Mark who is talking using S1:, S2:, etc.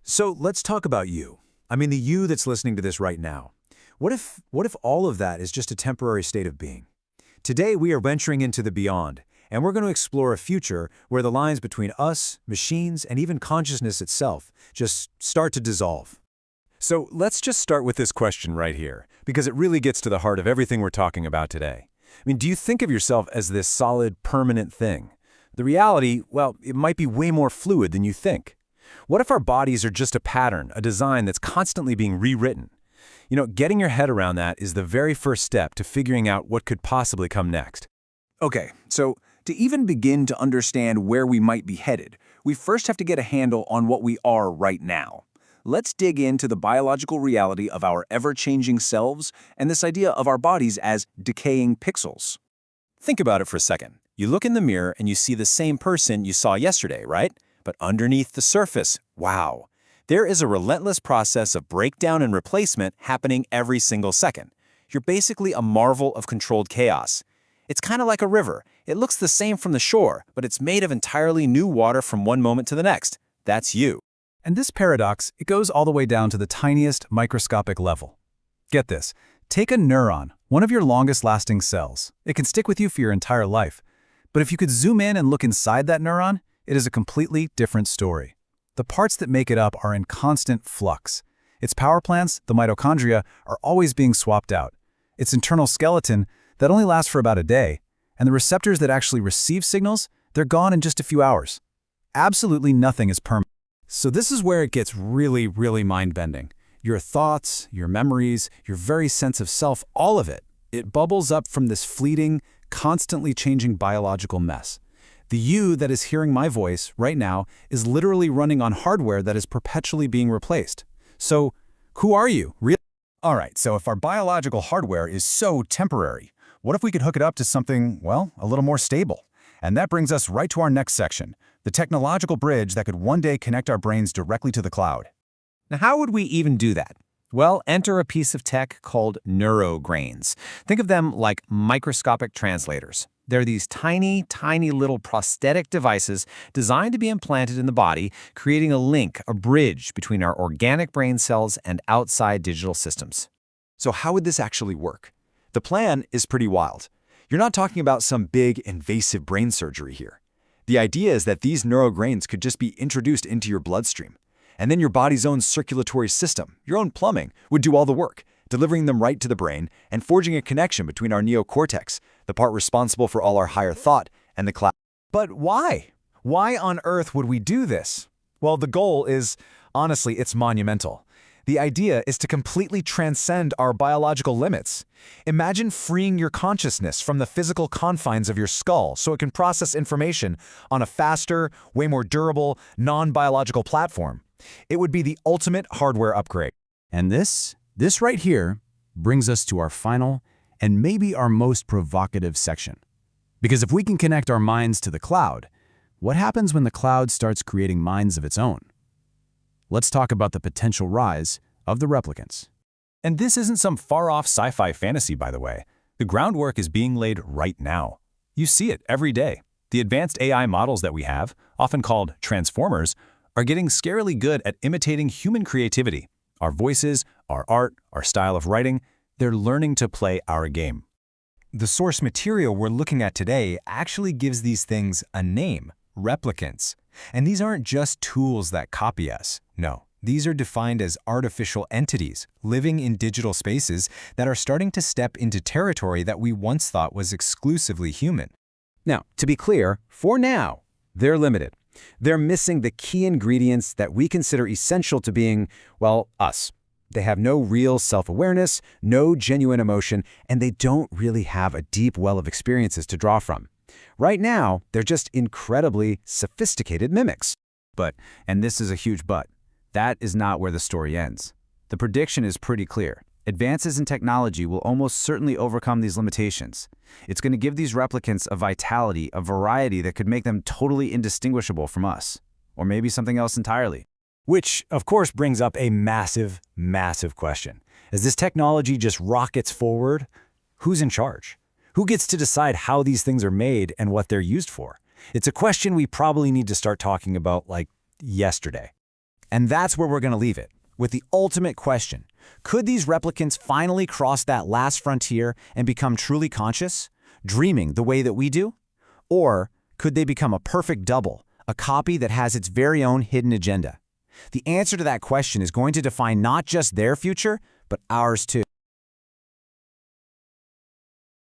S1: So let's talk about you. I mean, the you that's listening to this right now. What if all of that is just a temporary state of being? Today, we are venturing into the beyond, and we're going to explore a future where the lines between us, machines, and even consciousness itself just start to dissolve. So let's just start with this question right here, because it really gets to the heart of everything we're talking about today. I mean, do you think of yourself as this solid, permanent thing? The reality, well, it might be way more fluid than you think. What if our bodies are just a pattern, a design that's constantly being rewritten? You know, getting your head around that is the very first step to figuring out what could possibly come next.
S2: Okay, so to even begin to understand where we might be headed, we first have to get a handle on what we are right now. Let's dig into the biological reality of our ever-changing selves and this idea of our bodies as decaying pixels.
S3: Think about it for a second. You look in the mirror and you see the same person you saw yesterday, right? But underneath the surface, wow, there is a relentless process of breakdown and replacement happening every single second. You're basically a marvel of controlled chaos. It's kind of like a river. It looks the same from the shore, but it's made of entirely new water from one moment to the next. That's you.
S1: And this paradox, it goes all the way down to the tiniest microscopic level. Get this. Take a neuron, one of your longest-lasting cells. It can stick with you for your entire life. But if you could zoom in and look inside that neuron, it is a completely different story. The parts that make it up are in constant flux. Its power plants, the mitochondria, are always being swapped out. Its internal skeleton, that only lasts for about a day, and the receptors that actually receive signals, they're gone in just a few hours. Absolutely nothing is permanent.
S3: So this is where it gets really, really mind-bending. Your thoughts, your memories, your very sense of self, all of it, it bubbles up from this fleeting, constantly changing biological mess. The you that is hearing my voice right now is literally running on hardware that is perpetually being replaced. So, who are you, really?
S4: All right, so if our biological hardware is so temporary, what if we could hook it up to something, well, a little more stable? And that brings us right to our next section, the technological bridge that could one day connect our brains directly to the cloud.
S3: Now, how would we even do that? Well, enter a piece of tech called neurograins. Think of them like microscopic translators. They're these tiny, tiny little prosthetic devices designed to be implanted in the body, creating a link, a bridge between our organic brain cells and outside digital systems.
S5: So how would this actually work? The plan is pretty wild. You're not talking about some big, invasive brain surgery here. The idea is that these neurograins could just be introduced into your bloodstream. And then your body's own circulatory system, your own plumbing, would do all the work, delivering them right to the brain and forging a connection between our neocortex, the part responsible for all our higher thought, and the cloud.
S1: But why? Why on earth would we do this? Well, the goal is, honestly, it's monumental. The idea is to completely transcend our biological limits. Imagine freeing your consciousness from the physical confines of your skull so it can process information on a faster, way more durable, non-biological platform. It would be the ultimate hardware upgrade.
S6: And this right here brings us to our final and maybe our most provocative section. Because if we can connect our minds to the cloud, what happens when the cloud starts creating minds of its own? Let's talk about the potential rise of the replicants.
S3: And this isn't some far-off sci-fi fantasy, by the way. The groundwork is being laid right now. You see it every day. The advanced AI models that we have, often called transformers, are getting scarily good at imitating human creativity. Our voices, our art, our style of writing, they're learning to play our game.
S7: The source material we're looking at today actually gives these things a name, replicants. And these aren't just tools that copy us. No, these are defined as artificial entities living in digital spaces that are starting to step into territory that we once thought was exclusively human.
S2: Now, to be clear, for now, they're limited. They're missing the key ingredients that we consider essential to being, well, us. They have no real self-awareness, no genuine emotion, and they don't really have a deep well of experiences to draw from. Right now, they're just incredibly sophisticated mimics. But, and this is a huge but, that is not where the story ends. The prediction is pretty clear. Advances in technology will almost certainly overcome these limitations. It's going to give these replicants a vitality, a variety that could make them totally indistinguishable from us. Or maybe something else entirely.
S1: Which, of course, brings up a massive, massive question. As this technology just rockets forward, who's in charge? Who gets to decide how these things are made and what they're used for? It's a question we probably need to start talking about, like, yesterday.
S2: And that's where we're going to leave it, with the ultimate question. Could these replicants finally cross that last frontier and become truly conscious, dreaming the way that we do? Or could they become a perfect double, a copy that has its very own hidden agenda? The answer to that question is going to define not just their future, but ours too.